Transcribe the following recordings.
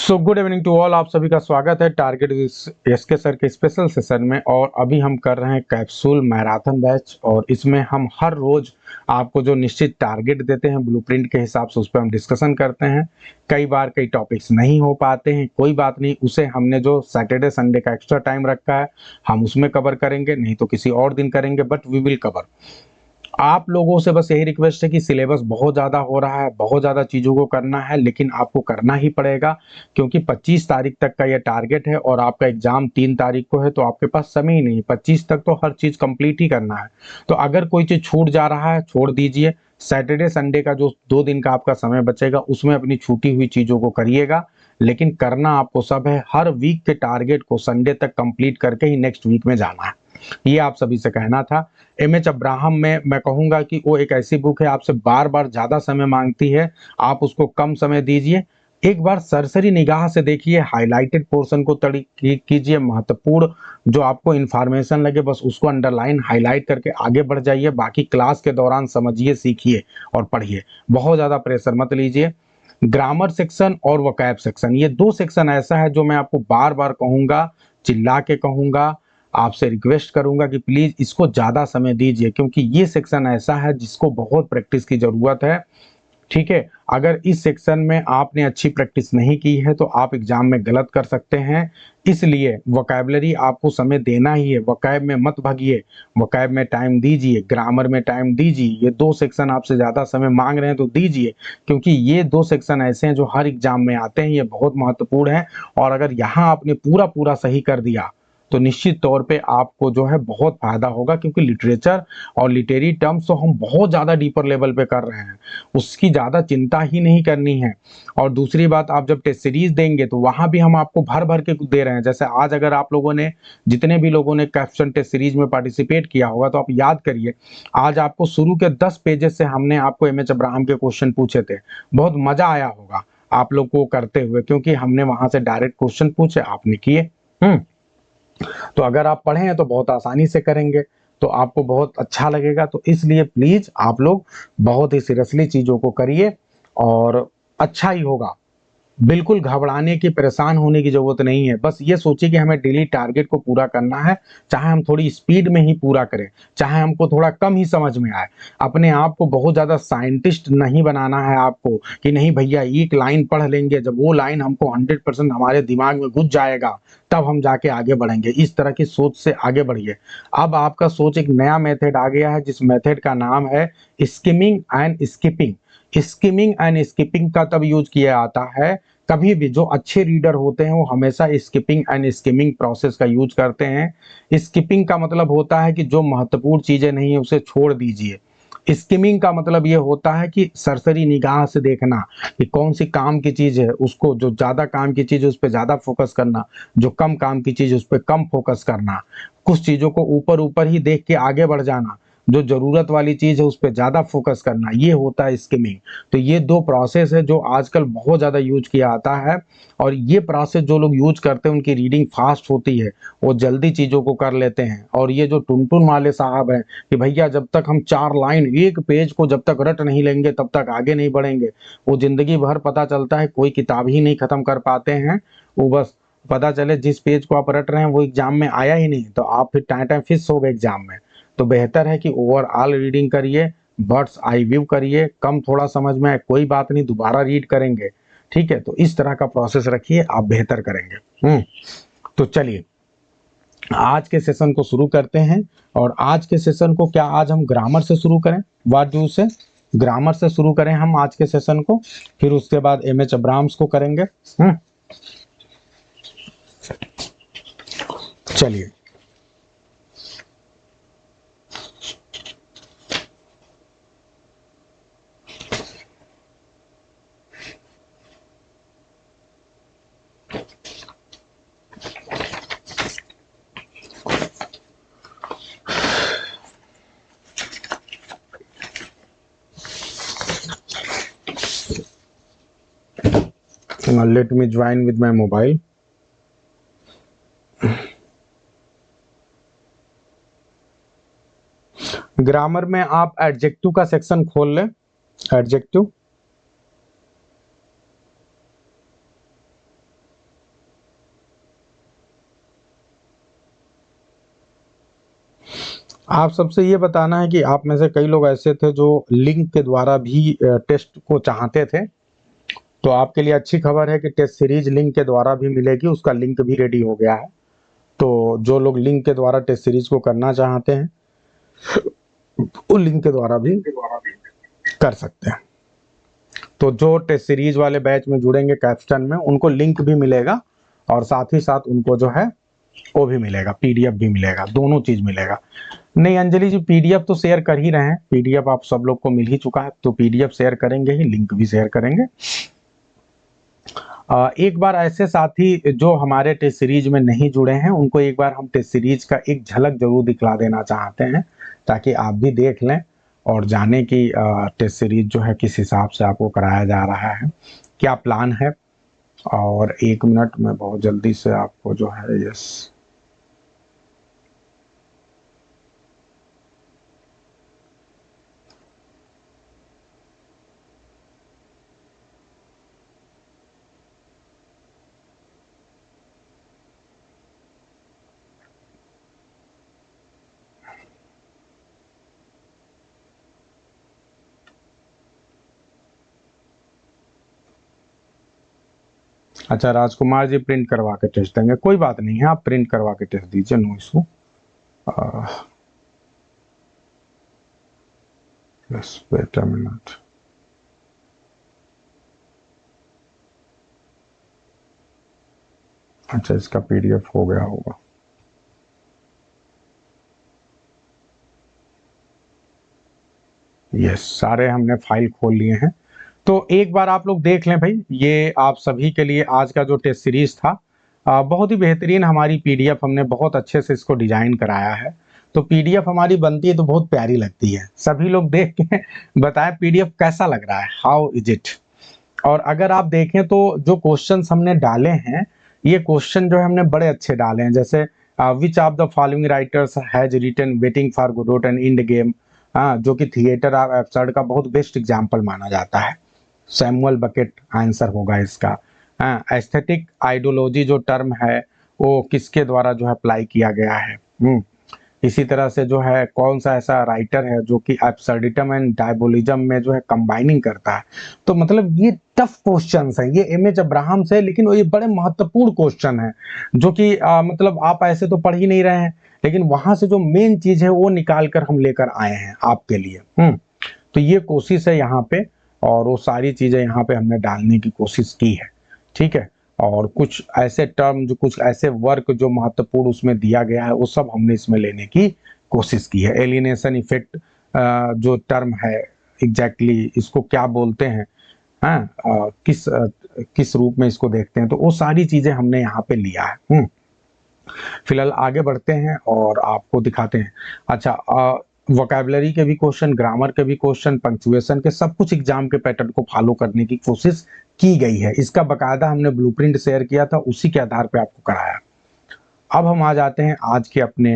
So good evening to all. आप सभी का स्वागत है टारगेट एसके सर के स्पेशल सेशन में। और अभी हम कर रहे हैं कैप्सूल मैराथन बैच, और इसमें हम हर रोज आपको जो निश्चित टारगेट देते हैं ब्लूप्रिंट के हिसाब से उस पर हम डिस्कशन करते हैं। कई बार कई टॉपिक्स नहीं हो पाते हैं, कोई बात नहीं, उसे हमने जो सैटरडे संडे का एक्स्ट्रा टाइम रखा है हम उसमें कवर करेंगे, नहीं तो किसी और दिन करेंगे, बट वी विल कवर। आप लोगों से बस यही रिक्वेस्ट है कि सिलेबस बहुत ज़्यादा हो रहा है, बहुत ज़्यादा चीज़ों को करना है, लेकिन आपको करना ही पड़ेगा क्योंकि 25 तारीख तक का ये टारगेट है और आपका एग्जाम 3 तारीख को है, तो आपके पास समय ही नहीं। 25 तक तो हर चीज़ कंप्लीट ही करना है। तो अगर कोई चीज़ छूट जा रहा है छोड़ दीजिए। सैटरडे संडे का जो 2 दिन का आपका समय बचेगा उसमें अपनी छूटी हुई चीज़ों को करिएगा, लेकिन करना आपको सब है। हर वीक के टारगेट को संडे तक कंप्लीट करके ही नेक्स्ट वीक में जाना है, ये आप सभी से कहना था। एमएच अब्राहम में मैं कहूंगा कि वो एक ऐसी बुक है आपसे बार बार ज्यादा समय मांगती है, आप उसको कम समय दीजिए। एक बार सरसरी निगाह से देखिए, हाईलाइटेड पोर्शन को तड़ी कीजिए, महत्वपूर्ण जो आपको इंफॉर्मेशन लगे बस उसको अंडरलाइन हाईलाइट करके आगे बढ़ जाइए। बाकी क्लास के दौरान समझिए, सीखिए और पढ़िए, बहुत ज्यादा प्रेशर मत लीजिए। ग्रामर सेक्शन और वोकैब सेक्शन, ये दो सेक्शन ऐसा है जो मैं आपको बार बार कहूंगा, चिल्ला के कहूंगा, आपसे रिक्वेस्ट करूंगा कि प्लीज इसको ज्यादा समय दीजिए, क्योंकि ये सेक्शन ऐसा है जिसको बहुत प्रैक्टिस की जरूरत है। ठीक है, अगर इस सेक्शन में आपने अच्छी प्रैक्टिस नहीं की है तो आप एग्जाम में गलत कर सकते हैं। इसलिए वोकैबुलरी आपको समय देना ही है, वोकैब में मत भागिए, वोकैब में टाइम दीजिए, ग्रामर में टाइम दीजिए। ये दो सेक्शन आपसे ज्यादा समय मांग रहे हैं तो दीजिए, क्योंकि ये दो सेक्शन ऐसे हैं जो हर एग्जाम में आते हैं, ये बहुत महत्वपूर्ण है। और अगर यहाँ आपने पूरा पूरा सही कर दिया तो निश्चित तौर पे आपको जो है बहुत फायदा होगा, क्योंकि लिटरेचर और लिटरेरी टर्म्स तो हम बहुत ज्यादा डीपर लेवल पे कर रहे हैं, उसकी ज्यादा चिंता ही नहीं करनी है। और दूसरी बात, आप जब टेस्ट सीरीज देंगे तो वहां भी हम आपको भर भर के दे रहे हैं। जैसे आज अगर आप लोगों ने, जितने भी लोगों ने कैप्शन टेस्ट सीरीज में पार्टिसिपेट किया होगा तो आप याद करिए, आज आपको शुरू के 10 पेजेस से हमने आपको एमएच अब्राहम के क्वेश्चन पूछे थे। बहुत मजा आया होगा आप लोग को करते हुए, क्योंकि हमने वहां से डायरेक्ट क्वेश्चन पूछे, आपने किए। तो अगर आप पढ़े हैं तो बहुत आसानी से करेंगे, तो आपको बहुत अच्छा लगेगा। तो इसलिए प्लीज आप लोग बहुत ही सीरियसली चीजों को करिए और अच्छा ही होगा। बिल्कुल घबराने की, परेशान होने की जरूरत नहीं है। बस ये सोचिए कि हमें डेली टारगेट को पूरा करना है, चाहे हम थोड़ी स्पीड में ही पूरा करें, चाहे हमको थोड़ा कम ही समझ में आए। अपने आप को बहुत ज्यादा साइंटिस्ट नहीं बनाना है आपको कि नहीं भैया एक लाइन पढ़ लेंगे, जब वो लाइन हमको 100% हमारे दिमाग में घुस जाएगा तब हम जाके आगे बढ़ेंगे। इस तरह की सोच से आगे बढ़िए। अब आपका सोच एक नया मेथड आ गया है, जिस मेथड का नाम है skimming and skipping. Skimming and skipping का तब यूज किया जाता है, कभी भी जो अच्छे रीडर होते हैं वो हमेशा स्किपिंग एंड स्किमिंग प्रोसेस का यूज करते हैं। स्किपिंग का मतलब होता है कि जो महत्वपूर्ण चीजें नहीं है उसे छोड़ दीजिए। स्किमिंग का मतलब ये होता है कि सरसरी निगाह से देखना कि कौन सी काम की चीज है, उसको, जो ज्यादा काम की चीज है उस पर ज्यादा फोकस करना, जो कम काम की चीज है उस पर कम फोकस करना, कुछ चीजों को ऊपर ऊपर ही देख के आगे बढ़ जाना, जो जरूरत वाली चीज है उस पर ज्यादा फोकस करना, ये होता है स्किमिंग। तो ये दो प्रोसेस है जो आजकल बहुत ज्यादा यूज किया जाता है। और ये प्रोसेस जो लोग यूज करते हैं उनकी रीडिंग फास्ट होती है, वो जल्दी चीजों को कर लेते हैं। और ये जो टुनटुन वाले साहब हैं कि भैया जब तक हम 4 लाइन एक पेज को जब तक रट नहीं लेंगे तब तक आगे नहीं बढ़ेंगे, वो जिंदगी भर पता चलता है कोई किताब ही नहीं खत्म कर पाते हैं। वो बस पता चले जिस पेज को आप रट रहे हैं वो एग्जाम में आया ही नहीं, तो आप फिर टाइम टाइम फिस हो गए एग्जाम में। तो बेहतर है कि ओवरऑल रीडिंग करिए, बर्ड्स आई व्यू करिए, कम थोड़ा समझ में आए कोई बात नहीं, दोबारा रीड करेंगे। ठीक है, तो इस तरह का प्रोसेस रखिए, आप बेहतर करेंगे। तो चलिए आज के सेशन को शुरू करते हैं। और आज के सेशन को क्या आज हम ग्रामर से शुरू करें? व्हाट डू से ग्रामर से शुरू करें हम आज के सेशन को, फिर उसके बाद एमएच अब्राहम्स को करेंगे। चलिए let me join with my mobile. Grammar में आप एडजेक्टिव का सेक्शन खोल लें। एडजेक्टिव आप सबसे ये बताना है कि आप में से कई लोग ऐसे थे जो लिंक के द्वारा भी टेस्ट को चाहते थे। तो आपके लिए अच्छी खबर है कि टेस्ट सीरीज लिंक के द्वारा भी मिलेगी, उसका लिंक भी रेडी हो गया है। तो जो लोग लिंक के द्वारा टेस्ट सीरीज को करना चाहते हैं वो लिंक के द्वारा भी कर सकते हैं। तो जो टेस्ट सीरीज वाले बैच में जुड़ेंगे कैप्स्टन में, उनको लिंक भी मिलेगा और साथ ही साथ उनको जो है वो भी मिलेगा, पीडीएफ भी मिलेगा, दोनों चीज मिलेगा। नहीं अंजलि जी, पीडीएफ तो शेयर कर ही रहे हैं, पीडीएफ आप सब लोग को मिल ही चुका है, तो पीडीएफ शेयर करेंगे ही, लिंक भी शेयर करेंगे। एक बार ऐसे साथी जो हमारे टेस्ट सीरीज में नहीं जुड़े हैं उनको एक बार हम टेस्ट सीरीज का एक झलक जरूर दिखला देना चाहते हैं, ताकि आप भी देख लें और जाने कि टेस्ट सीरीज जो है किस हिसाब से आपको कराया जा रहा है, क्या प्लान है। और 1 मिनट में बहुत जल्दी से आपको जो है यस अच्छा राजकुमार जी प्रिंट करवा के टेस्ट देंगे, कोई बात नहीं है, आप प्रिंट करवा के टेस्ट दीजिए, no issue. Yes wait a minute. अच्छा इसका पीडीएफ हो गया होगा। यस सारे हमने फाइल खोल लिए हैं। तो एक बार आप लोग देख लें भाई, ये आप सभी के लिए आज का जो टेस्ट सीरीज था, बहुत ही बेहतरीन हमारी पीडीएफ हमने बहुत अच्छे से इसको डिजाइन कराया है। तो पीडीएफ हमारी बनती है तो बहुत प्यारी लगती है, सभी लोग देख के बताएं पीडीएफ कैसा लग रहा है, हाउ इज इट। और अगर आप देखें तो जो क्वेश्चंस हमने डाले हैं, ये क्वेश्चन जो है हमने बड़े अच्छे डाले हैं, जैसे which of the following writers has written waiting for Godot and endgame, जो कि थिएटर ऑफ एब्सर्ड का बहुत बेस्ट एग्जाम्पल माना जाता है। सैमुअल बकेट आंसर होगा इसका। एस्थेटिक आइडियोलॉजी जो टर्म है वो किसके द्वारा जो है अप्लाई किया गया है। इसी तरह से जो है कौन सा ऐसा राइटर है जो कि एब्सर्डिज्म एंड डायबोलिज्म में जो है कंबाइनिंग करता है। तो मतलब ये टफ क्वेश्चंस है, ये एम एच अब्राहम से, लेकिन ये बड़े महत्वपूर्ण क्वेश्चन है जो कि मतलब आप ऐसे तो पढ़ ही नहीं रहे हैं, लेकिन वहां से जो मेन चीज है वो निकाल कर हम लेकर आए हैं आपके लिए। तो ये कोशिश है यहाँ पे, और वो सारी चीजें यहाँ पे हमने डालने की कोशिश की है, ठीक है। और कुछ ऐसे टर्म जो कुछ ऐसे वर्क जो महत्वपूर्ण उसमें दिया गया है वो सब हमने इसमें लेने की कोशिश की है। एलिनेशन इफेक्ट जो टर्म है एग्जैक्टली इसको क्या बोलते हैं, हाँ किस रूप में इसको देखते हैं, तो वो सारी चीजें हमने यहाँ पे लिया है। फिलहाल आगे बढ़ते हैं और आपको दिखाते हैं। अच्छा वोकैबुलरी के भी क्वेश्चन, ग्रामर के भी क्वेश्चन, पंक्चुएशन के, सब कुछ एग्जाम के पैटर्न को फॉलो करने की कोशिश की गई है। इसका बकायदा हमने ब्लूप्रिंट शेयर किया था, उसी के आधार पे आपको कराया। अब हम आ जाते हैं आज के अपने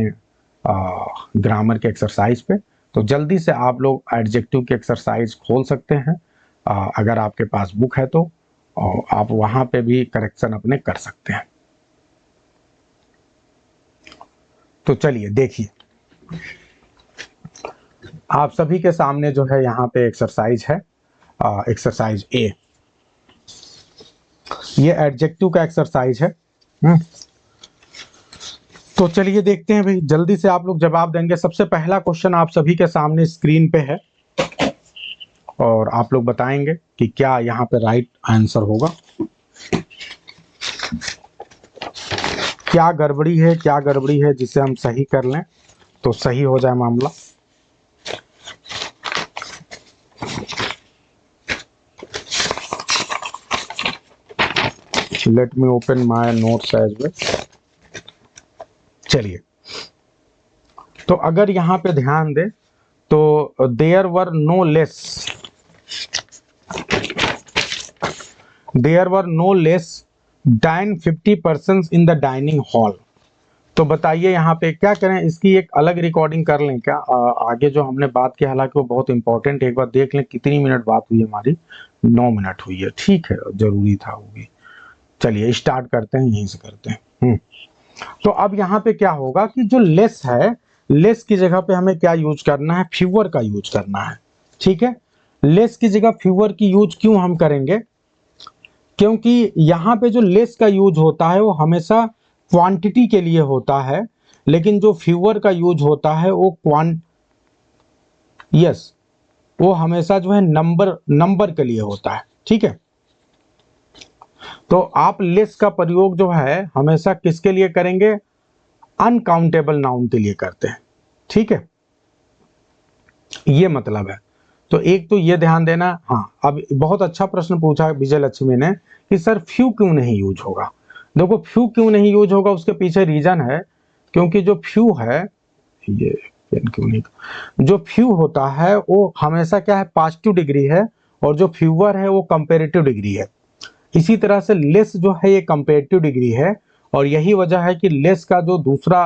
ग्रामर के एक्सरसाइज पे। तो जल्दी से आप लोग एडजेक्टिव की एक्सरसाइज खोल सकते हैं, अगर आपके पास बुक है तो, और आप वहां पे भी करेक्शन अपने कर सकते हैं। तो चलिए देखिए, आप सभी के सामने जो है यहाँ पे एक्सरसाइज है, एक्सरसाइज ए, ये एडजेक्टिव का एक्सरसाइज है। तो चलिए देखते हैं भाई, जल्दी से आप लोग जवाब देंगे। सबसे पहला क्वेश्चन आप सभी के सामने स्क्रीन पे है और आप लोग बताएंगे कि क्या यहाँ पे राइट आंसर होगा, क्या गड़बड़ी है, क्या गड़बड़ी है जिसे हम सही कर लें तो सही हो जाए मामला। Let me open my notes as well. चलिए, तो अगर यहाँ पे ध्यान दे तो there were no less than 50 person in the dining hall. तो बताइए यहाँ पे क्या करें, इसकी एक अलग रिकॉर्डिंग कर लें क्या, आगे जो हमने बात की हालांकि वो बहुत इंपॉर्टेंट है, एक बार देख लें कितनी मिनट बात हुई हमारी। 9 मिनट हुई है, ठीक है, जरूरी था होगी। चलिए स्टार्ट करते हैं, यहीं से करते हैं। तो अब यहाँ पे क्या होगा कि जो लेस है लेस की जगह पे हमें क्या यूज करना है, फ्यूअर का यूज करना है। ठीक है, लेस की जगह फ्यूअर की यूज क्यों हम करेंगे, क्योंकि यहाँ पे जो लेस का यूज होता है वो हमेशा क्वांटिटी के लिए होता है, लेकिन जो फ्यूअर का यूज होता है वो यस वो हमेशा जो है नंबर के लिए होता है। ठीक है, तो आप लेस का प्रयोग जो है हमेशा किसके लिए करेंगे, अनकाउंटेबल नाउन के लिए करते हैं। ठीक है, ये मतलब है। तो एक तो ये ध्यान देना। हाँ, अब बहुत अच्छा प्रश्न पूछा विजय लक्ष्मी ने कि सर फ्यू क्यों नहीं यूज होगा। देखो फ्यू क्यों नहीं यूज होगा, उसके पीछे रीजन है, क्योंकि जो फ्यू है, ये पेन क्यों नहीं, जो फ्यू होता है वो हमेशा क्या है, पॉजिटिव डिग्री है, और जो फ्यूअर है वो कंपेरेटिव डिग्री है। इसी तरह से लेस जो है ये कंपेरेटिव डिग्री है, और यही वजह है कि लेस का जो दूसरा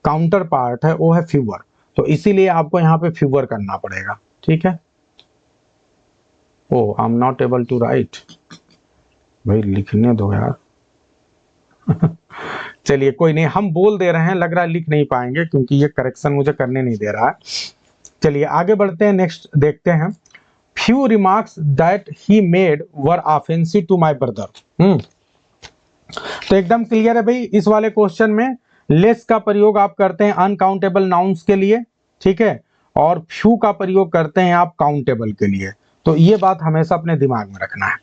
काउंटर पार्ट है वो है फ्यूअर, तो इसीलिए आपको यहाँ पे फ्यूअर करना पड़ेगा। ठीक है, oh I am not able to write, भाई लिखने दो यार। चलिए कोई नहीं, हम बोल दे रहे हैं, लग रहा है लिख नहीं पाएंगे क्योंकि ये करेक्शन मुझे करने नहीं दे रहा है। चलिए आगे बढ़ते हैं, नेक्स्ट देखते हैं। Few remarks that he made were offensive to my brother. तो एकदम क्लियर है भाई, इस वाले क्वेश्चन में लेस का प्रयोग आप करते हैं अनकाउंटेबल नाउन्स के लिए। ठीक है, और फ्यू का प्रयोग करते हैं आप काउंटेबल के लिए। तो ये बात हमेशा अपने दिमाग में रखना है।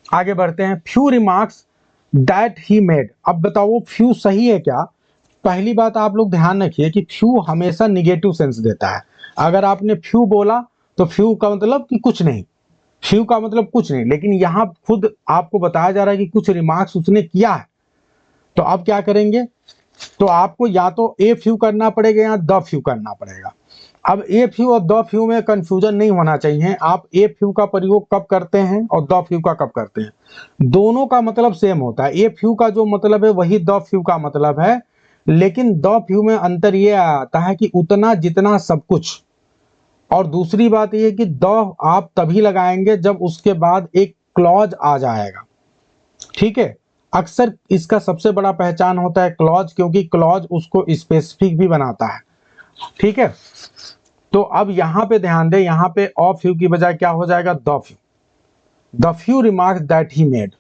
आगे बढ़ते हैं, few remarks that he made. अब बताओ वो फ्यू सही है क्या। पहली बात आप लोग ध्यान रखिए कि फ्यू हमेशा निगेटिव सेंस देता है। अगर आपने फ्यू बोला तो फ्यू का मतलब कि कुछ नहीं, फ्यू का मतलब कुछ नहीं, लेकिन यहाँ खुद आपको बताया जा रहा है कि कुछ रिमार्क्स उसने किया है। तो आप क्या करेंगे, तो आपको या तो ए फ्यू करना पड़ेगा या द फ्यू करना पड़ेगा। अब ए फ्यू और द फ्यू में कंफ्यूजन नहीं होना चाहिए। आप ए फ्यू का प्रयोग कब करते हैं और द फ्यू का कब करते हैं, दोनों का मतलब सेम होता है। ए फ्यू का जो मतलब है वही द फ्यू का मतलब है, लेकिन द फ्यू में अंतर ये आता है कि उतना जितना सब कुछ। और दूसरी बात ये कि द आप तभी लगाएंगे जब उसके बाद एक क्लॉज आ जाएगा। ठीक है, अक्सर इसका सबसे बड़ा पहचान होता है क्लॉज, क्योंकि क्लॉज उसको स्पेसिफिक भी बनाता है। ठीक है, तो अब यहां पे ध्यान दें, यहां पे ऑफ फ्यू की बजाय क्या हो जाएगा, the few. The few remarks that he made.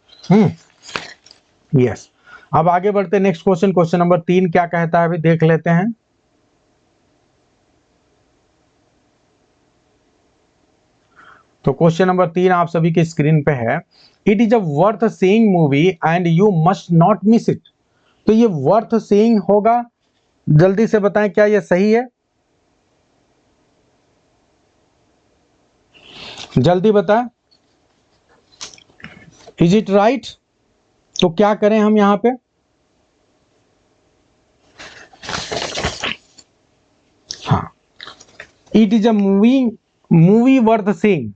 Yes, अब आगे बढ़ते नेक्स्ट क्वेश्चन। क्वेश्चन नंबर 3 क्या कहता है अभी देख लेते हैं। तो क्वेश्चन नंबर 3 आप सभी की स्क्रीन पे है। It is a worth seeing movie and you must not miss it. तो ये वर्थ सीइंग होगा, जल्दी से बताएं क्या ये सही है, जल्दी बताएं, इज इट राइट। तो क्या करें हम यहां पे, हाँ, it is a movie worth seeing.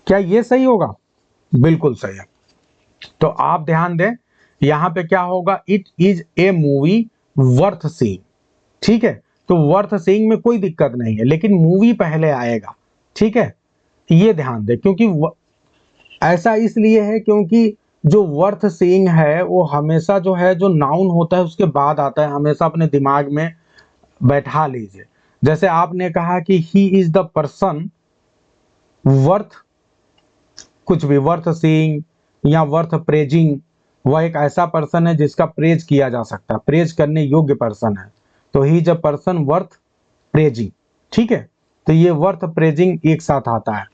क्या ये सही होगा, बिल्कुल सही है। तो आप ध्यान दें, यहां पे क्या होगा, it is a movie worth seeing. ठीक है, तो वर्थ सीइंग में कोई दिक्कत नहीं है, लेकिन मूवी पहले आएगा। ठीक है, ये ध्यान दें, क्योंकि ऐसा इसलिए है क्योंकि जो वर्थ सीइंग है वो हमेशा जो है, जो नाउन होता है उसके बाद आता है, हमेशा अपने दिमाग में बैठा लीजिए। जैसे आपने कहा कि ही इज द पर्सन वर्थ कुछ भी, वर्थ सीइंग या वर्थ प्रेजिंग, वह एक ऐसा पर्सन है जिसका प्रेज किया जा सकता है, प्रेज करने योग्य पर्सन है। तो he is a person worth praising. ठीक है, तो ये वर्थ प्रेजिंग एक साथ आता है।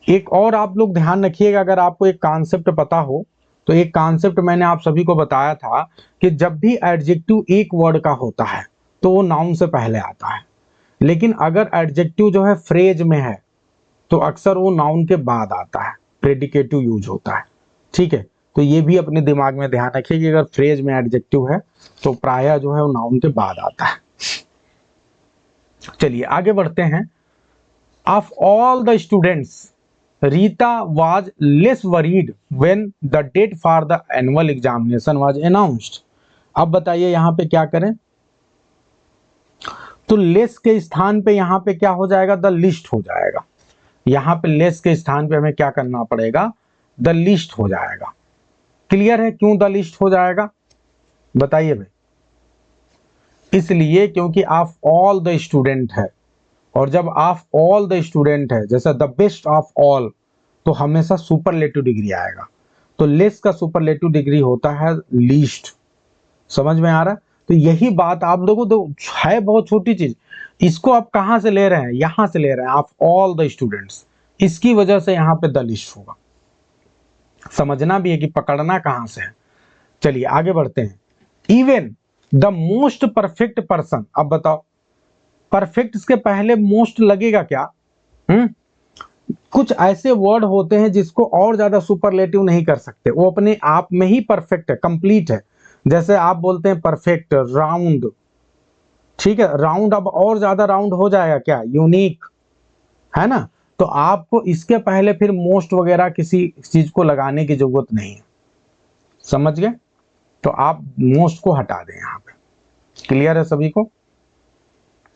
एक और आप लोग ध्यान रखिएगा, अगर आपको एक कॉन्सेप्ट पता हो तो एक कॉन्सेप्ट मैंने आप सभी को बताया था कि जब भी एडजेक्टिव एक वर्ड का होता है तो वो नाउन से पहले आता है, लेकिन अगर एडजेक्टिव जो है फ्रेज में है तो अक्सर वो नाउन के बाद आता है, प्रेडिकेटिव यूज होता है। ठीक है, तो ये भी अपने दिमाग में ध्यान रखिए कि अगर फ्रेज में एडजेक्टिव है तो प्रायः जो है वो नाउन के बाद आता है। चलिए आगे बढ़ते हैं। Of all the students Rita was less worried when the date for the annual examination was announced। अब बताइए यहाँ पे क्या करें, तो लेस के स्थान पे यहाँ पे क्या हो जाएगा, द लिस्ट हो जाएगा। यहाँ पे लेस के स्थान पे हमें क्या करना पड़ेगा, द लिस्ट हो जाएगा। क्लियर है क्यों द लिस्ट हो जाएगा, बताइए भाई। इसलिए क्योंकि ऑफ ऑल द स्टूडेंट है, और जब ऑफ ऑल द स्टूडेंट है, जैसा द बेस्ट ऑफ ऑल, तो हमेशा सुपरलेटिव डिग्री आएगा। तो लेस का सुपरलेटिव डिग्री होता है लीस्ट। समझ में आ रहा है? तो यही बात आप लोगों को है, बहुत छोटी चीज। इसको आप कहां से ले रहे हैं, यहां से ले रहे हैं, ऑफ ऑल द स्टूडेंट्स। इसकी वजह से यहां पे द लिस्ट होगा। समझना भी है कि पकड़ना कहां से है। चलिए आगे बढ़ते हैं। Even the most perfect person, अब बताओ परफेक्ट के पहले मोस्ट लगेगा क्या? कुछ ऐसे वर्ड होते हैं जिसको और ज्यादा सुपरलेटिव नहीं कर सकते, वो अपने आप में ही परफेक्ट है, कंप्लीट है। जैसे आप बोलते हैं परफेक्ट, राउंड, ठीक है, राउंड अब और ज्यादा राउंड हो जाएगा क्या? यूनिक, है ना? तो आपको इसके पहले फिर मोस्ट वगैरह किसी चीज को लगाने की जरूरत नहीं है। समझ गए? तो आप मोस्ट को हटा दें यहां पे। क्लियर है सभी को?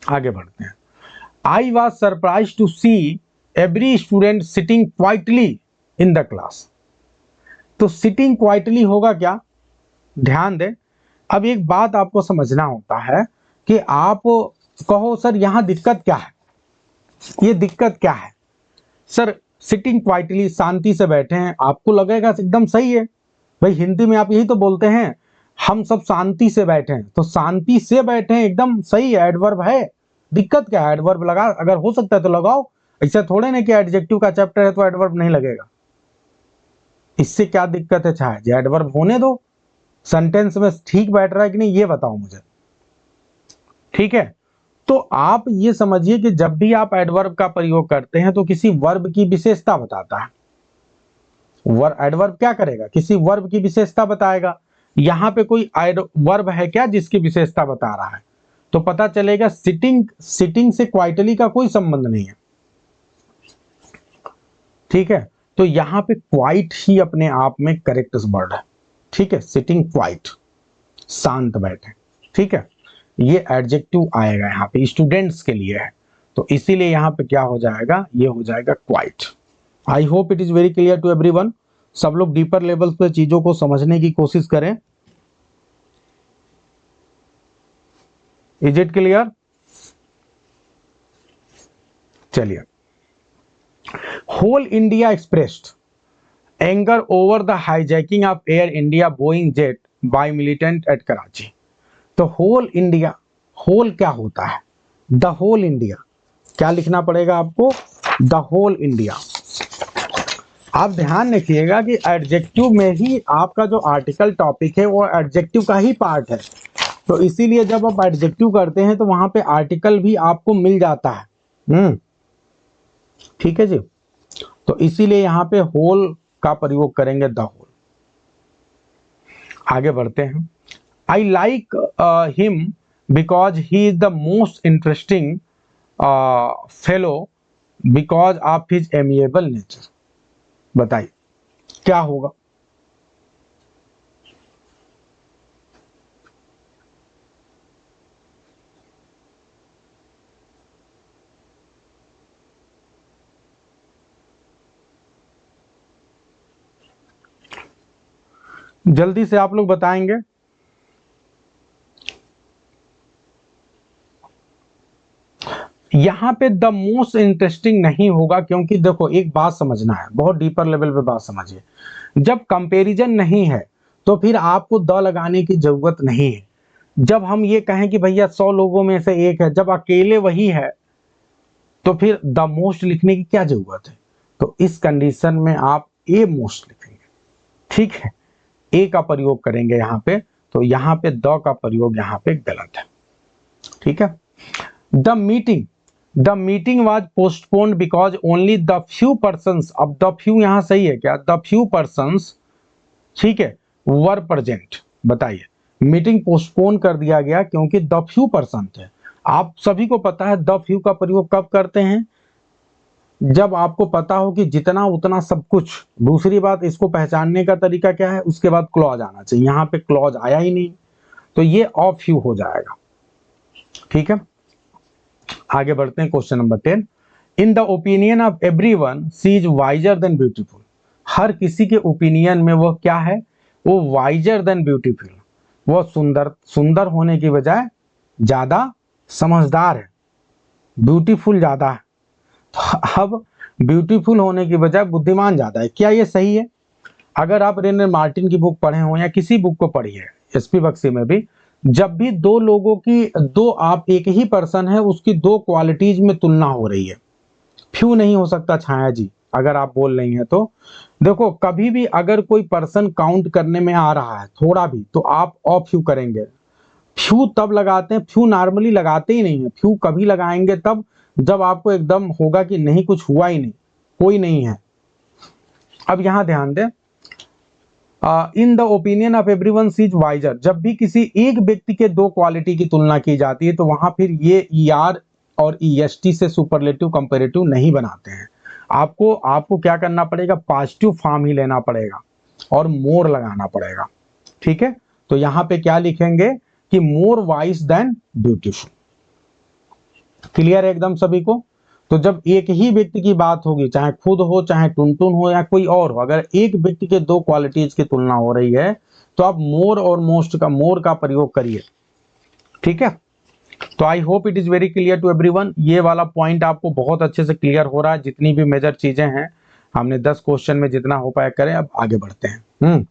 आगे बढ़ते हैं। I was surprise to see every student sitting quietly in the class. तो सिटिंग क्वाइटली होगा क्या? ध्यान दें। अब एक बात आपको समझना होता है कि आप कहो सर यहां दिक्कत क्या है, ये दिक्कत क्या है? सर सिटिंग क्वाइटली, शांति से बैठे हैं, आपको लगेगा एकदम सही है भाई, हिंदी में आप यही तो बोलते हैं, हम सब शांति से बैठे हैं। तो शांति से बैठे हैं एकदम सही है, एडवर्ब है, दिक्कत क्या है? एडवर्ब लगा, अगर हो सकता है तो लगाओ। ऐसा थोड़े ना कि एडजेक्टिव का चैप्टर है तो एडवर्ब नहीं लगेगा। इससे क्या दिक्कत है? चाहे एडवर्ब होने दो, सेंटेंस में ठीक बैठ रहा है कि नहीं ये बताओ मुझे। ठीक है, तो आप ये समझिए कि जब भी आप एडवर्ब का प्रयोग करते हैं तो किसी वर्ब की विशेषता बताता है। एडवर्ब क्या करेगा? किसी वर्ब की विशेषता बताएगा। यहां पे कोई वर्ब है क्या जिसकी विशेषता बता रहा है? तो पता चलेगा सिटिंग, सिटिंग से क्वाइटली का कोई संबंध नहीं है। ठीक है, तो यहां पे क्वाइट ही अपने आप में करेक्ट वर्ड है। ठीक है, सिटिंग क्वाइट, शांत बैठे। ठीक है, ये एडजेक्टिव आएगा यहाँ पे, स्टूडेंट्स के लिए है, तो इसीलिए यहाँ पे क्या हो जाएगा? ये हो जाएगा quite. I hope it is very clear to everyone. सब लोग डीपर लेवल पे चीजों को समझने की कोशिश करें। Is it clear? चलिए, whole India expressed anger over the hijacking of Air India Boeing jet by militant at Karachi. तो होल इंडिया, होल क्या होता है? The whole India. क्या लिखना पड़ेगा आपको? The whole India. आप ध्यान रखिएगा कि एडजेक्टिव में ही आपका जो आर्टिकल टॉपिक है वो एडजेक्टिव का ही पार्ट है, तो इसीलिए जब आप एडजेक्टिव करते हैं तो वहां पे आर्टिकल भी आपको मिल जाता है। ठीक है जी, तो इसीलिए यहां पे होल का प्रयोग करेंगे, द होल। आगे बढ़ते हैं। I like him because he is the most interesting fellow because of his amiable nature. बताइए क्या होगा? जल्दी से आप लोग बताएंगे। यहां पे द मोस्ट इंटरेस्टिंग नहीं होगा, क्योंकि देखो एक बात समझना है, बहुत डीपर लेवल पे बात समझिए। जब कंपैरिजन नहीं है तो फिर आपको द लगाने की जरूरत नहीं है। जब हम ये कहें कि भैया 100 लोगों में से एक है, जब अकेले वही है, तो फिर द मोस्ट लिखने की क्या जरूरत है? तो इस कंडीशन में आप ए मोस्ट लिखेंगे। ठीक है, ए का प्रयोग करेंगे यहां पे, तो यहां पे द का प्रयोग यहां पे गलत है। ठीक है, the meeting was postponed because only the few persons, अब द फ्यू यहां सही है क्या? द फ्यू पर्सन्स, ठीक है, वर प्रेजेंट। बताइए, मीटिंग पोस्टपोन कर दिया गया क्योंकि द फ्यू पर्सन थे। आप सभी को पता है द फ्यू का प्रयोग कब करते हैं? जब आपको पता हो कि जितना उतना सब कुछ। दूसरी बात, इसको पहचानने का तरीका क्या है? उसके बाद क्लॉज आना चाहिए, यहां पे क्लॉज आया ही नहीं, तो ये ऑफ फ्यू हो जाएगा। ठीक है, आगे बढ़ते हैं। Question number 10। In the opinion of everyone she is wiser than beautiful. हर किसी के ओपिनियन में वो क्या है, वो वाइजर देन ब्यूटीफुल, वो सुंदर होने की बजाय ज्यादा समझदार है, ब्यूटीफुल ज्यादा है। तो अब ब्यूटीफुल होने की बजाय बुद्धिमान ज्यादा है, क्या ये सही है? अगर आप रेने मार्टिन की बुक पढ़े हो या किसी बुक को पढ़ी है, एसपी बख्शी में भी, जब भी दो लोगों की, दो आप एक ही पर्सन है उसकी दो क्वालिटीज में तुलना हो रही है, फ्यू नहीं हो सकता छाया जी, अगर आप बोल रही हैं तो देखो, कभी भी अगर कोई पर्सन काउंट करने में आ रहा है थोड़ा भी, तो आप ऑफ फ्यू करेंगे। फ्यू तब लगाते हैं, फ्यू नॉर्मली लगाते ही नहीं है, फ्यू कभी लगाएंगे तब जब आपको एकदम होगा कि नहीं कुछ हुआ ही नहीं, कोई नहीं है। अब यहां ध्यान दें, in the opinion of everyone is wiser, जब भी किसी एक व्यक्ति के दो क्वालिटी की तुलना की जाती है तो वहां फिर ये ER और EST से सुपरलेटिव कंपैरेटिव नहीं बनाते हैं। आपको आपको क्या करना पड़ेगा, पॉजिटिव फॉर्म ही लेना पड़ेगा और मोर लगाना पड़ेगा। ठीक है, तो यहां पे क्या लिखेंगे कि more wise then beautiful. Clear है एकदम सभी को? तो जब एक ही व्यक्ति की बात होगी, चाहे खुद हो चाहे टुनटुन हो या कोई और हो, अगर एक व्यक्ति के दो क्वालिटीज की तुलना हो रही है तो आप मोर और मोस्ट का, मोर का प्रयोग करिए। ठीक है, तो I hope it is very clear to everyone. ये वाला पॉइंट आपको बहुत अच्छे से क्लियर हो रहा है, जितनी भी मेजर चीजें हैं हमने 10 क्वेश्चन में जितना हो पाया करें। अब आगे बढ़ते हैं।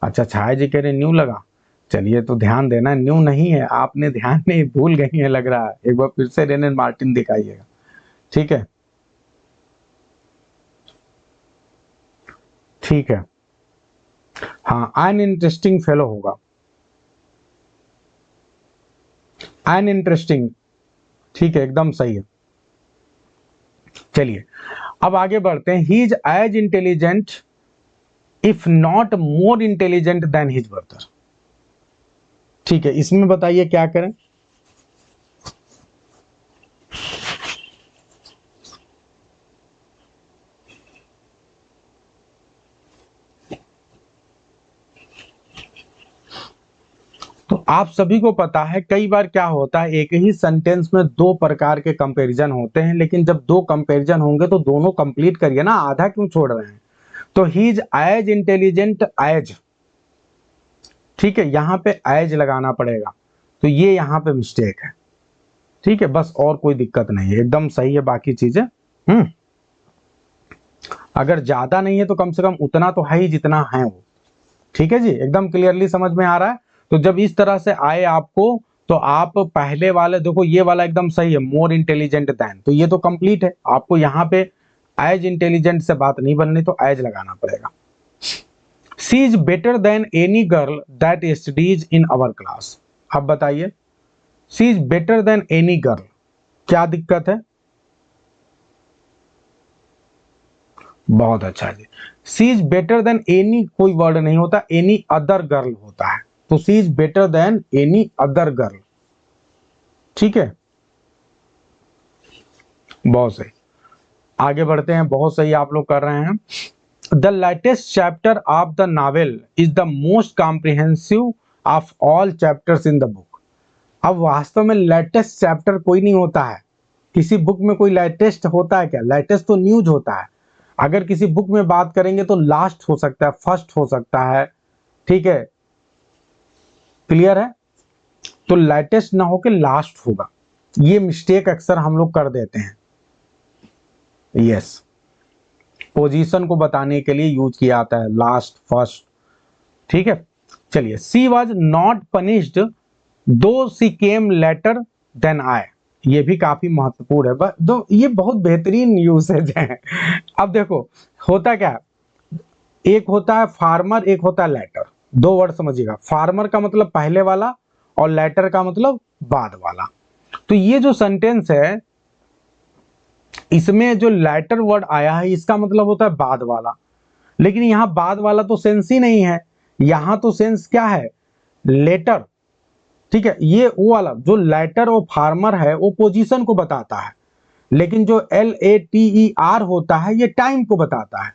अच्छा, छाया जी कह रहे न्यू लगा, चलिए तो ध्यान देना, न्यू नहीं है, आपने ध्यान नहीं, भूल गई है लग रहा है, एक बार फिर से रेने मार्टिन दिखाइएगा। ठीक है, ठीक है, हाँ, एन इंटरेस्टिंग फेलो होगा, एन इंटरेस्टिंग, ठीक है, एकदम सही है। चलिए अब आगे बढ़ते हैं। He is as intelligent if not more intelligent than his brother. ठीक है, इसमें बताइए क्या करें। तो आप सभी को पता है कई बार क्या होता है, एक ही सेंटेंस में दो प्रकार के कंपैरिजन होते हैं, लेकिन जब दो कंपैरिजन होंगे तो दोनों कंप्लीट करिए ना, आधा क्यों छोड़ रहे हैं? तो he is as intelligent as, ठीक है, यहां पे एज लगाना पड़ेगा, तो ये यहां पे मिस्टेक है। ठीक है, बस और कोई दिक्कत नहीं है, एकदम सही है बाकी चीजें। अगर ज्यादा नहीं है तो कम से कम उतना तो है ही जितना है वो। ठीक है जी, एकदम क्लियरली समझ में आ रहा है। तो जब इस तरह से आए आपको, तो आप पहले वाले देखो, ये वाला एकदम सही है, मोर इंटेलिजेंट देन, तो ये तो कंप्लीट है। आपको यहाँ पे एज इंटेलिजेंट से बात नहीं बननी, तो एज लगाना पड़ेगा। She is better than any girl that studies in our class. अब बताइए, she is better than any girl, क्या दिक्कत है? बहुत अच्छा जी। She is better than any, कोई वर्ड नहीं होता, एनी अदर गर्ल होता है, तो she is better than any other girl. ठीक है, बहुत सही, आगे बढ़ते हैं। बहुत सही आप लोग कर रहे हैं। The latest chapter of the novel is the most comprehensive of all chapters in the book. अब वास्तव में लेटेस्ट चैप्टर कोई नहीं होता है, किसी बुक में कोई लेटेस्ट होता है क्या? लेटेस्ट तो न्यूज होता है। अगर किसी बुक में बात करेंगे तो लास्ट हो सकता है, फर्स्ट हो सकता है। ठीक है, क्लियर है? तो लेटेस्ट ना होकर लास्ट होगा, ये मिस्टेक अक्सर हम लोग कर देते हैं। यस, पोजीशन को बताने के लिए यूज किया जाता है लास्ट फर्स्ट। ठीक है, चलिए, सी वॉज नॉट पनिश्ड दो सी केम लेटर देन आई, ये भी काफी महत्वपूर्ण है, दो ये बहुत बेहतरीन यूसेज है। अब देखो होता क्या, एक होता है फार्मर, एक होता है लेटर, दो वर्ड समझिएगा। फार्मर का मतलब पहले वाला और लेटर का मतलब बाद वाला। तो ये जो सेंटेंस है, इसमें जो लेटर वर्ड आया है इसका मतलब होता है बाद वाला, लेकिन यहां बाद वाला तो सेंस ही नहीं है, यहां तो सेंस क्या है, लेटर। ठीक है, ये वो वाला जो लेटर और फार्मर है वो पोजीशन को बताता है, लेकिन जो LATER होता है ये टाइम को बताता है।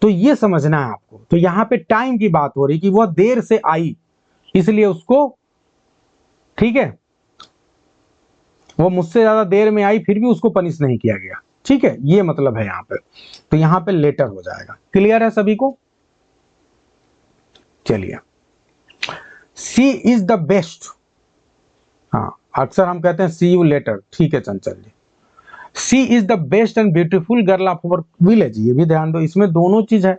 तो ये समझना है आपको। तो यहां पे टाइम की बात हो रही कि वह देर से आई, इसलिए उसको, ठीक है, वो मुझसे ज्यादा देर में आई फिर भी उसको पनिश नहीं किया गया। ठीक ठीक है, ये मतलब है यहाँ पे, तो यहाँ पे लेटर हो जाएगा। क्लियर है सभी को? चलिए, सी इज द बेस्ट, हाँ अक्सर हम कहते हैं सी यू लेटर, ठीक है Chanchal ji. She is the best and beautiful girl of our village, ये भी ध्यान दो, इसमें दोनों चीज है।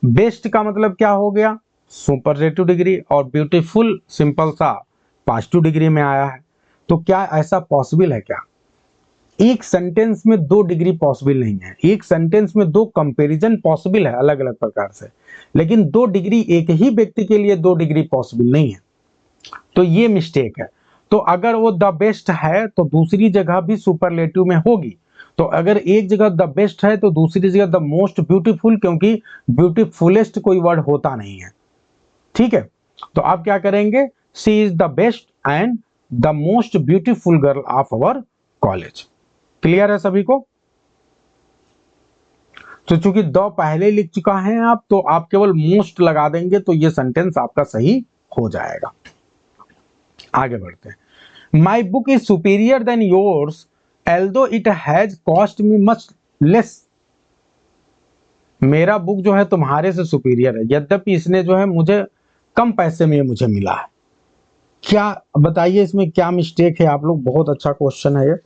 बेस्ट का मतलब क्या हो गया, सुपरलेटिव डिग्री, और ब्यूटीफुल सिंपल सा पॉजिटिव डिग्री में आया है। तो क्या ऐसा पॉसिबल है क्या? एक सेंटेंस में 2 डिग्री पॉसिबल नहीं है, एक सेंटेंस में 2 कंपैरिजन पॉसिबल है अलग अलग प्रकार से, लेकिन 2 डिग्री एक ही व्यक्ति के लिए 2 डिग्री पॉसिबल नहीं है, तो ये मिस्टेक है। तो अगर वो द बेस्ट है तो दूसरी जगह भी सुपरलेटिव में होगी, तो अगर एक जगह द बेस्ट है तो दूसरी जगह द मोस्ट ब्यूटीफुल, क्योंकि ब्यूटीफुलेस्ट कोई वर्ड होता नहीं है, ठीक है। तो आप क्या करेंगे, she is the best and the most beautiful girl of our college. Clear है सभी को? तो चूंकि द पहले लिख चुका है आप, तो आप केवल मोस्ट लगा देंगे तो ये सेंटेंस आपका सही हो जाएगा। आगे बढ़ते हैं। My book is superior than yours although it has cost me much less, मेरा बुक जो है तुम्हारे से सुपीरियर है, यद्यपि इसने जो है मुझे कम पैसे में मुझे मिला है। क्या बताइए इसमें क्या मिस्टेक है आप लोग? बहुत अच्छा क्वेश्चन है ये।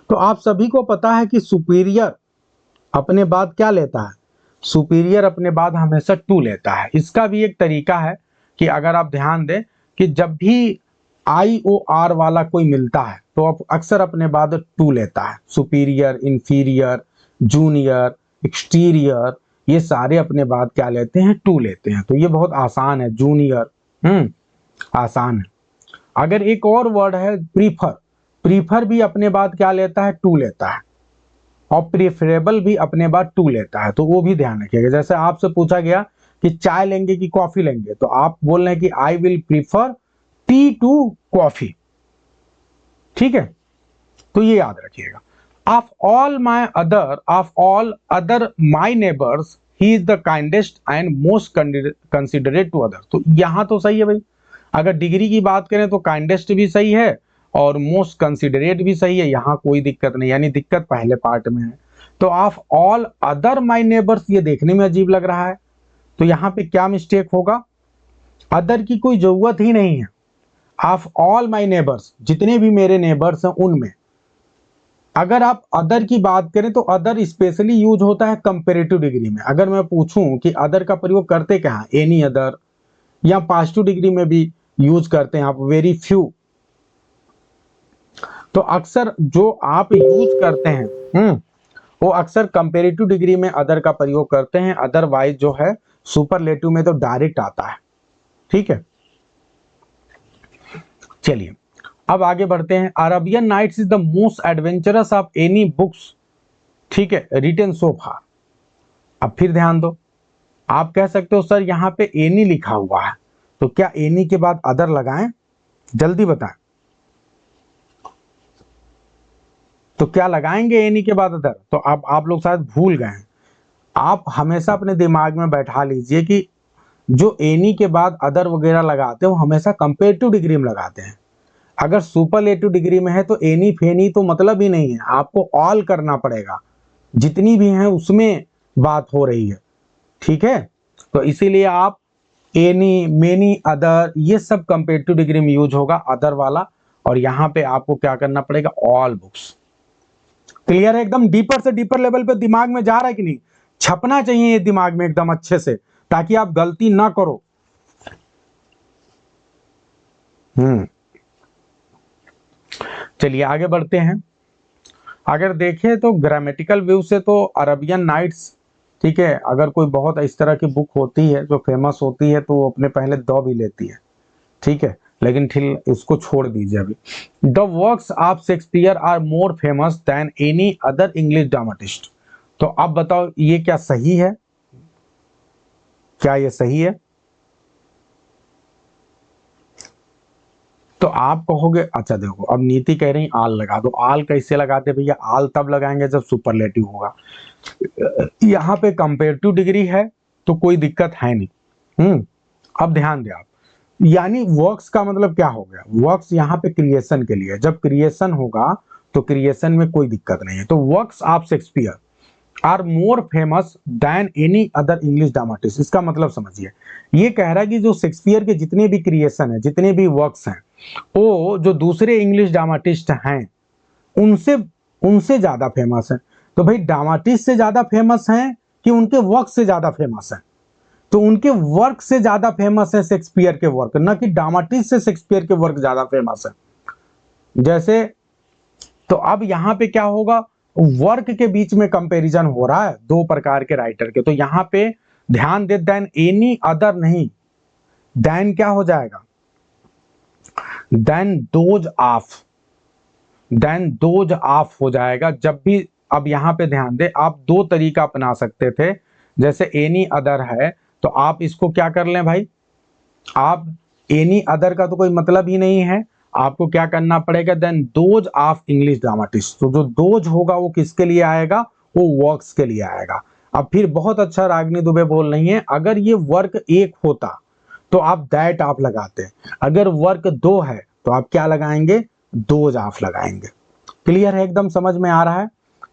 तो आप सभी को पता है कि सुपीरियर अपने बाद क्या लेता है, सुपीरियर अपने बाद हमेशा टू लेता है। इसका भी एक तरीका है कि अगर आप ध्यान दें कि जब भी IOR वाला कोई मिलता है तो आप अक्सर अपने बाद टू लेता है। सुपीरियर, इंफीरियर, जूनियर, एक्सटीरियर, ये सारे अपने बाद क्या लेते हैं, टू लेते हैं। तो ये बहुत आसान है, जूनियर आसान है। अगर एक और वर्ड है प्रीफर, प्रीफर भी अपने बाद क्या लेता है, टू लेता है, और प्रेफरेबल भी अपने बाद टू लेता है, तो वो भी ध्यान रखिएगा। जैसे आपसे पूछा गया कि चाय लेंगे कि कॉफी लेंगे, तो आप बोल रहे हैं कि I will prefer tea to coffee, ठीक है, तो ये याद रखिएगा। Of all other my neighbours he is the kindest and most considerate to other, तो यहां तो सही है भाई। अगर डिग्री की बात करें तो काइंडेस्ट भी सही है और मोस्ट कंसिडरेट भी सही है, यहां कोई दिक्कत नहीं, यानी दिक्कत पहले पार्ट में है। तो of all other my neighbours, ये देखने में अजीब लग रहा है, तो यहां पे क्या मिस्टेक होगा, अदर की कोई जरूरत ही नहीं है। ऑफ ऑल माई नेबर्स, जितने भी मेरे नेबर्स हैं उनमें, अगर आप अदर की बात करें तो अदर स्पेशली यूज होता है कंपेरेटिव डिग्री में। अगर मैं पूछूं कि अदर का प्रयोग करते क्या है, एनी अदर, या पॉजिटिव डिग्री में भी यूज करते हैं आप वेरी फ्यू, तो अक्सर जो आप यूज करते हैं वो अक्सर कंपेरेटिव डिग्री में अदर का प्रयोग करते हैं, अदरवाइज जो है सुपरलेटिव में तो डायरेक्ट आता है, ठीक है। चलिए अब आगे बढ़ते हैं। Arabian Nights is the most adventurous of any books, ठीक है, रिटन सो फार। अब फिर ध्यान दो, आप कह सकते हो सर यहाँ पे एनी लिखा हुआ है, तो क्या एनी के बाद अदर लगाएं? जल्दी बताएं, तो क्या लगाएंगे एनी के बाद अदर? तो अब आप लोग शायद भूल गए हैं। आप हमेशा अपने दिमाग में बैठा लीजिए कि जो एनी के बाद अदर वगैरह लगाते हैं वो हमेशा कंपेरेटिव डिग्री में लगाते हैं। अगर सुपरलेटिव डिग्री में है तो एनी फेनी तो मतलब ही नहीं है, आपको ऑल करना पड़ेगा, जितनी भी हैं उसमें बात हो रही है, ठीक है। तो इसीलिए आप एनी, मेनी, अदर, ये सब कंपेरेटिव डिग्री में यूज होगा, अदर वाला, और यहाँ पे आपको क्या करना पड़ेगा, ऑल बुक्स। क्लियर है? एकदम डीपर से डीपर लेवल पे दिमाग में जा रहा है कि नहीं? छपना चाहिए ये दिमाग में एकदम अच्छे से, ताकि आप गलती ना करो। चलिए आगे बढ़ते हैं। अगर देखें तो ग्रामेटिकल व्यू से तो अरेबियन नाइट्स, ठीक है, अगर कोई बहुत इस तरह की बुक होती है जो फेमस होती है तो वो अपने पहले द भी लेती है, ठीक है, लेकिन ठीक इसको छोड़ दीजिए अभी। The works of Shakespeare are more famous than any other English dramatist, तो अब बताओ ये क्या सही है, क्या ये सही है? तो आप कहोगे अच्छा देखो, अब नीति कह रही आल लगा दो। आल कैसे लगाते भैया? आल तब लगाएंगे जब सुपरलेटिव होगा। यहाँ पे कंपेरेटिव डिग्री है तो कोई दिक्कत है नहीं। अब ध्यान दें आप, यानी वर्क्स का मतलब क्या हो गया, वर्क्स यहाँ पे क्रिएशन के लिए, जब क्रिएशन होगा तो क्रिएशन में कोई दिक्कत नहीं है। तो works of Shakespeare are more famous than any other English dramatist. इसका मतलब समझिए, ये कह रहा है कि जो शेक्सपियर के जितने भी क्रिएशन है, जितने भी वर्क्स हैं, वो जो दूसरे इंग्लिश ड्रामाटिस्ट हैं उनसे उनसे ज्यादा फेमस है। तो भाई ड्रामाटिस्ट से ज्यादा फेमस हैं कि उनके वर्क से ज्यादा फेमस है? तो उनके वर्क से ज्यादा फेमस है शेक्सपियर के वर्क, न कि ड्रामाटिस्ट से शेक्सपियर के वर्क ज्यादा फेमस है। जैसे तो अब यहां पे क्या होगा, वर्क के बीच में कंपैरिजन हो रहा है दो प्रकार के राइटर के। तो यहां पे ध्यान दे, देन एनी अदर नहीं, देन क्या हो जाएगा, than those of, than those of हो जाएगा जब भी। अब यहां पे ध्यान दे, आप दो तरीका अपना सकते थे। जैसे एनी अदर है तो आप इसको क्या कर लें भाई, आप एनी अदर का तो कोई मतलब ही नहीं है, आपको क्या करना पड़ेगा, than those of English dramatist. तो जो दोज होगा वो किसके लिए आएगा, वो वर्क्स के लिए आएगा। अब फिर बहुत अच्छा रागिनी दुबे बोल रही है, अगर ये वर्क एक होता तो आप दैट ऑफ लगाते, अगर वर्क दो है तो आप क्या लगाएंगे, दोज ऑफ लगाएंगे। क्लियर है, एकदम समझ में आ रहा है।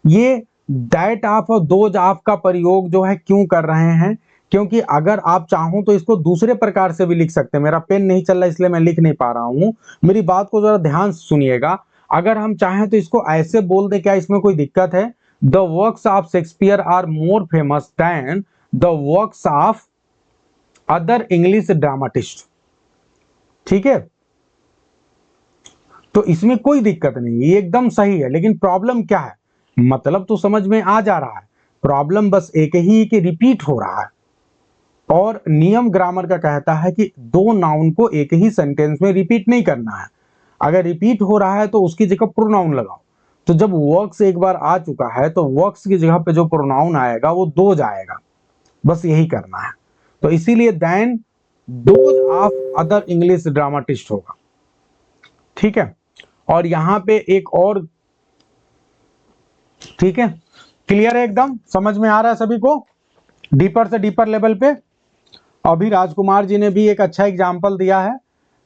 ये दैट ऑफ और दोज ऑफ का प्रयोग जो है क्यों कर रहे हैं, क्योंकि अगर आप चाहो तो इसको दूसरे प्रकार से भी लिख सकते हैं। मेरा पेन नहीं चल रहा इसलिए मैं लिख नहीं पा रहा हूं, मेरी बात को जरा ध्यान से सुनिएगा। अगर हम चाहें तो इसको ऐसे बोल दे, क्या इसमें कोई दिक्कत है, the works of Shakespeare are more famous than the works of other English dramatist. ठीक है, तो इसमें कोई दिक्कत नहीं, ये एकदम सही है। लेकिन प्रॉब्लम क्या है, मतलब तो समझ में आ जा रहा है, प्रॉब्लम बस एक ही कि रिपीट हो रहा है। और नियम ग्रामर का कहता है कि दो नाउन को एक ही सेंटेंस में रिपीट नहीं करना है। अगर रिपीट हो रहा है तो उसकी जगह प्रोनाउन लगाओ। तो जब वर्क्स एक बार आ चुका है तो वर्क्स की जगह पे जो प्रोनाउन आएगा वो दो जाएगा, बस यही करना है। तो इसीलिए than those of other English dramatist होगा। ठीक है, और यहां पे एक और, ठीक है, क्लियर है, एकदम समझ में आ रहा है सभी को, डीपर से डीपर लेवल पे। अभी राजकुमार जी ने भी एक अच्छा एग्जाम्पल दिया है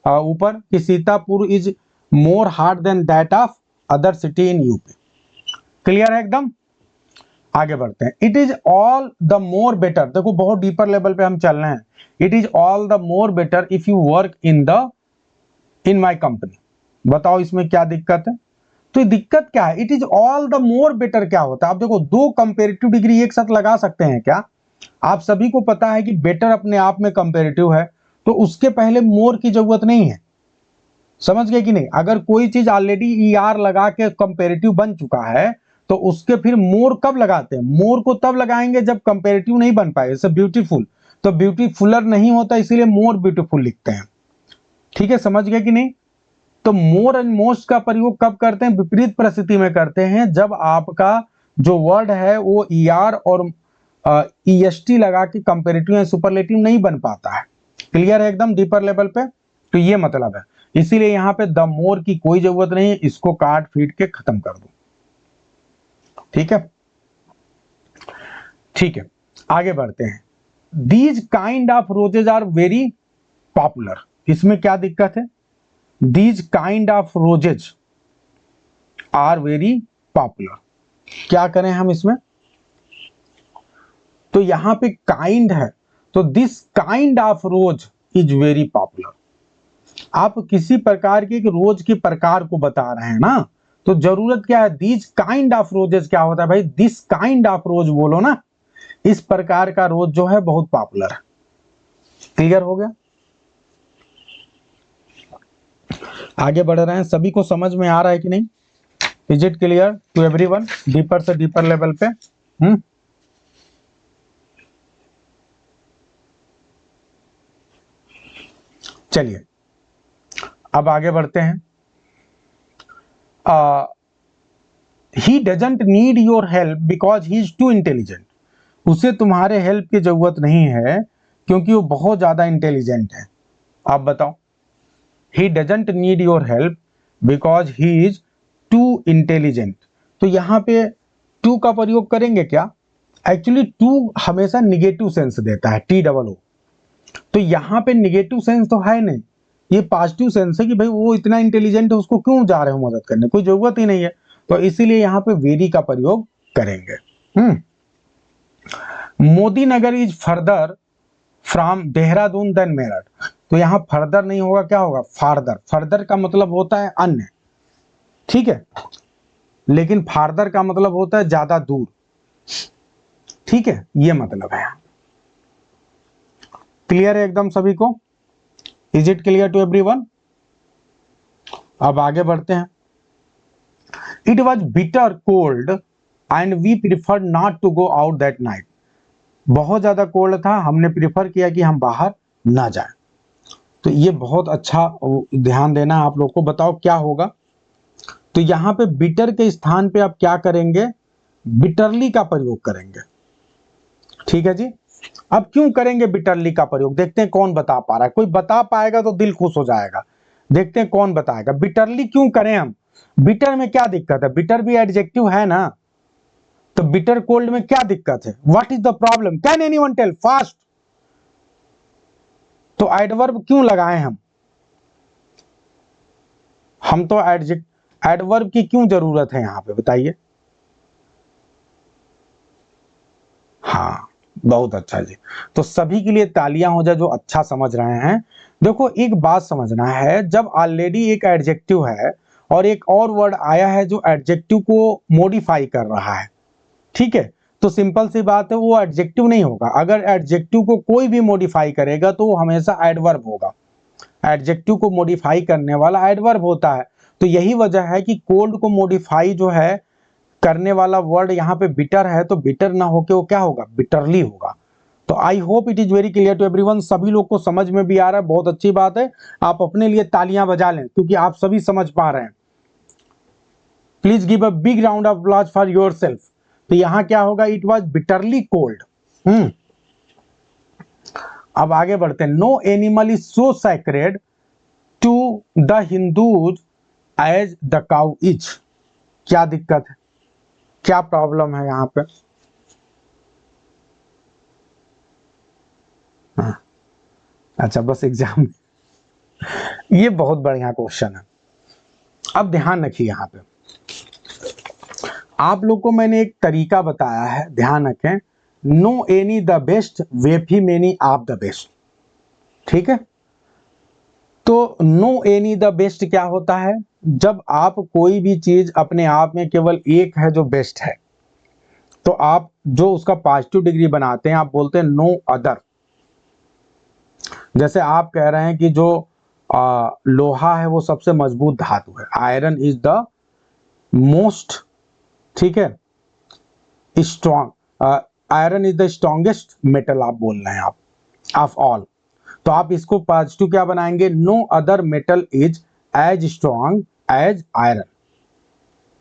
ऊपर कि Sitapur is more hard than that of other city in UP. Clear है एकदम, आगे बढ़ते हैं। It is all the more better, देखो बहुत डीपर लेवल पे हम चल रहे हैं। It is all the more better if you work in my company. बताओ इसमें क्या दिक्कत है, तो दिक्कत क्या है, it is all the more better क्या होता है। आप देखो दो कंपेरेटिव डिग्री एक साथ लगा सकते हैं क्या, आप सभी को पता है कि बेटर अपने आप में कंपेरेटिव है, तो उसके पहले मोर की जरूरत नहीं है। समझ गए कि नहीं, अगर कोई चीज ऑलरेडी ईआर लगा के कंपेरेटिव बन चुका है तो उसके फिर मोर कब लगाते हैं, मोर को तब लगाएंगे जब कंपेरेटिव नहीं बन पाए। जैसे ब्यूटीफुल, तो ब्यूटीफुलर नहीं होता इसीलिए मोर ब्यूटीफुल लिखते हैं। ठीक है, समझ गए कि नहीं। तो मोर एंड मोस्ट का प्रयोग कब करते हैं, विपरीत परिस्थिति में करते हैं, जब आपका जो वर्ड है वो ईआर और ईएसटी लगा के कंपेरेटिव या सुपरलेटिव नहीं बन पाता है। क्लियर है एकदम डीपर लेवल पे, तो ये मतलब है। इसीलिए यहां पे द मोर की कोई जरूरत नहीं है, इसको काट फीट के खत्म कर दो। ठीक है, ठीक है, आगे बढ़ते हैं। These kind of roses are very popular, इसमें क्या दिक्कत है, these kind of roses are very popular. क्या करें हम इसमें, तो यहां पे काइंड है, तो this kind of rose is very popular. आप किसी प्रकार के एक रोज के प्रकार को बता रहे हैं ना, तो जरूरत क्या है, दीज काइंड ऑफ रोजेज क्या होता है भाई, दिस काइंड ऑफ रोज बोलो ना, इस प्रकार का रोज जो है बहुत पॉपुलर है। क्लियर हो गया, आगे बढ़ रहे हैं, सभी को समझ में आ रहा है कि नहीं, is it clear to everyone, deeper से डीपर लेवल पे। चलिए अब आगे बढ़ते हैं। He doesn't need your help because he is too intelligent, उसे तुम्हारे हेल्प की जरूरत नहीं है क्योंकि वो बहुत ज्यादा इंटेलिजेंट है। आप बताओ, ही doesn't need your help because he is too intelligent. तो यहां पे टू का प्रयोग करेंगे क्या, एक्चुअली टू हमेशा निगेटिव सेंस देता है, टी डबल ओ। तो यहां पे निगेटिव सेंस तो है नहीं, ये पॉजिटिव सेंस है कि भाई वो इतना इंटेलिजेंट है, उसको क्यों जा रहे हो मदद करने, कोई जरूरत ही नहीं है। तो इसीलिए यहाँ पे वेरी का प्रयोग करेंगे। Modi Nagar is further from Dehradun than Meerut, तो यहाँ फर्दर नहीं होगा, क्या होगा, फार्दर। फर्दर का मतलब होता है अन्य, ठीक है, लेकिन फार्दर का मतलब होता है ज्यादा दूर, ठीक है, ये मतलब है। क्लियर है एकदम सभी को? Is it clear to everyone? अब आगे बढ़ते हैं। It was bitter cold and we prefer not to go out that night, बहुत ज्यादा कोल्ड था, हमने प्रिफर किया कि हम बाहर ना जाएं। तो ये बहुत अच्छा ध्यान देना है आप लोग को। बताओ क्या होगा? तो यहां पे बिटर के स्थान पे आप क्या करेंगे, बिटरली का प्रयोग करेंगे, ठीक है जी। अब क्यों करेंगे बिटरली का प्रयोग, देखते हैं कौन बता पा रहा है। कोई बता पाएगा तो दिल खुश हो जाएगा। देखते हैं कौन बताएगा। बिटरली क्यों करें हम? बिटर में क्या दिक्कत है? बिटर भी एडजेक्टिव है ना, तो बिटर कोल्ड में क्या दिक्कत है? What is the problem? Can anyone tell fast? तो एडवर्ब क्यों लगाए हम तो एडवर्ब की क्यों जरूरत है यहां पे, बताइए। हाँ, बहुत अच्छा जी। तो सभी के लिए तालियां हो जाए जो अच्छा समझ रहे हैं। देखो एक बात समझना है, जब ऑलरेडी एक एडजेक्टिव है और एक और वर्ड आया है जो एडजेक्टिव को मॉडिफाई कर रहा है, ठीक है, तो सिंपल सी बात है वो एडजेक्टिव नहीं होगा। अगर एडजेक्टिव को कोई भी मॉडिफाई करेगा तो वो हमेशा एडवर्ब होगा। एडजेक्टिव को मॉडिफाई करने वाला एडवर्ब होता है। तो यही वजह है कि कोल्ड को मॉडिफाई जो है करने वाला वर्ड यहाँ पे बिटर है, तो बिटर ना होके वो क्या होगा, बिटरली होगा। तो I hope it is very clear to everyone, सभी लोग को समझ में भी आ रहा है, बहुत अच्छी बात है। आप अपने लिए तालियां बजा लें क्योंकि आप सभी समझ पा रहे हैं। Please give a big round of applause for yourself. तो यहां क्या होगा, इट वाज बिटरली कोल्ड। अब आगे बढ़ते हैं। No animal is so sacred to the Hindus as the cow is, क्या दिक्कत है, क्या प्रॉब्लम है यहाँ पे? हाँ, अच्छा बस एग्जाम ये बहुत बढ़िया क्वेश्चन है। अब ध्यान रखिए यहाँ पे, आप लोग को मैंने एक तरीका बताया है, ध्यान रखें। नो एनी द बेस्ट, वेफी मेनी आप द बेस्ट, ठीक है। तो नो एनी द बेस्ट क्या होता है? जब आप कोई भी चीज अपने आप में केवल एक है जो बेस्ट है, तो आप जो उसका पॉजिटिव डिग्री बनाते हैं, आप बोलते हैं नो अदर। जैसे आप कह रहे हैं कि जो लोहा है वो सबसे मजबूत धातु है, आयरन इज द मोस्ट, ठीक है, strong, iron is the strongest metal आप बोल रहे हैं आप ऑफ ऑल। तो आप इसको पॉजिटिव क्या बनाएंगे, no other metal is as strong as iron,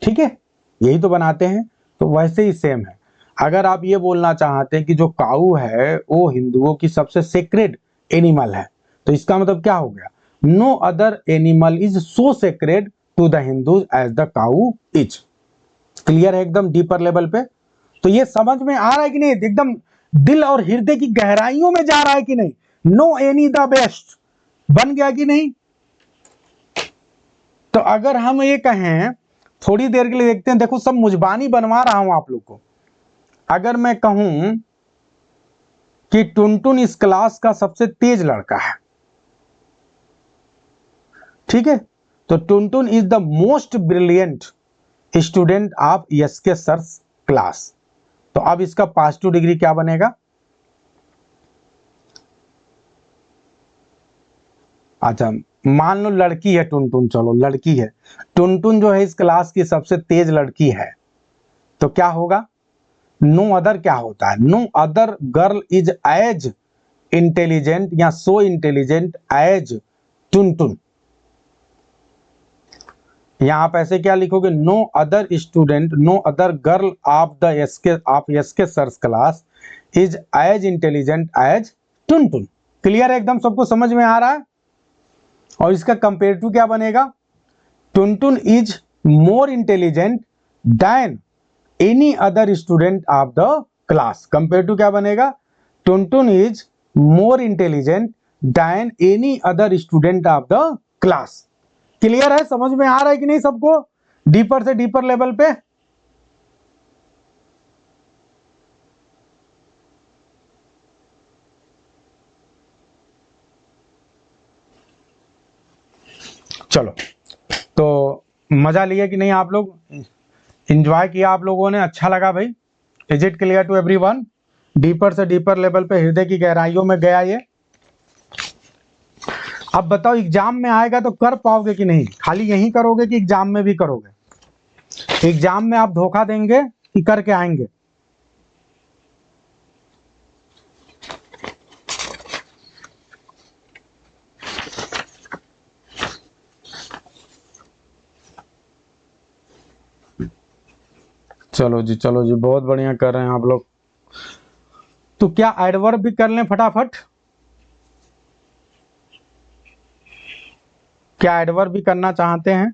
ठीक है, यही तो बनाते हैं। तो वैसे ही सेम है। अगर आप ये बोलना चाहते हैं कि जो काऊ है वो हिंदुओं की सबसे सेक्रेड एनिमल है, तो इसका मतलब क्या हो गया, no other animal is so sacred to the Hindus as the cow is. Clear है एकदम डीपर लेवल पे? तो ये समझ में आ रहा है कि नहीं, एकदम दिल और हृदय की गहराइयों में जा रहा है कि नहीं? नो एनी द बेस्ट बन गया कि नहीं? तो अगर हम ये कहें, थोड़ी देर के लिए देखते हैं, देखो सब मुजबानी बनवा रहा हूं आप लोग को। अगर मैं कहूं कि टुनटुन इस क्लास का सबसे तेज लड़का है, ठीक है, तो Tuntun is the most brilliant student of SK sir class, तो अब इसका पॉजिटिव डिग्री क्या बनेगा? अच्छा मान लो लड़की है टुनटुन, चलो लड़की है, टुनटुन जो है इस क्लास की सबसे तेज लड़की है, तो क्या होगा, नो अदर क्या होता है, no other girl is as intelligent या सो इंटेलिजेंट एज टुनटुन। यहां आप ऐसे क्या लिखोगे, no other student, no other girl of SK sir's class is as intelligent as Tuntun. Clear है एकदम, सबको समझ में आ रहा है? और इसका कंपेरेटिव क्या बनेगा, Tuntun is more intelligent then any other student of the class. Comparative क्या बनेगा, Tuntun is more intelligent then any other student of the class. Clear है, समझ में आ रहा है कि नहीं सबको? डीपर से डीपर लेवल पे चलो, तो मजा लिए कि नहीं आप लोग? एंजॉय किया आप लोगों ने? अच्छा लगा भाई? Is it clear to everyone? Deeper से डीपर लेवल पे हृदय की गहराइयों में गया ये। अब बताओ एग्जाम में आएगा तो कर पाओगे कि नहीं? खाली यही करोगे कि एग्जाम में भी करोगे? एग्जाम में आप धोखा देंगे कि करके आएंगे? चलो जी, चलो जी, बहुत बढ़िया कर रहे हैं आप लोग। तो क्या एडवर्ब भी कर लें फटाफट? क्या एडवर्ब भी करना चाहते हैं?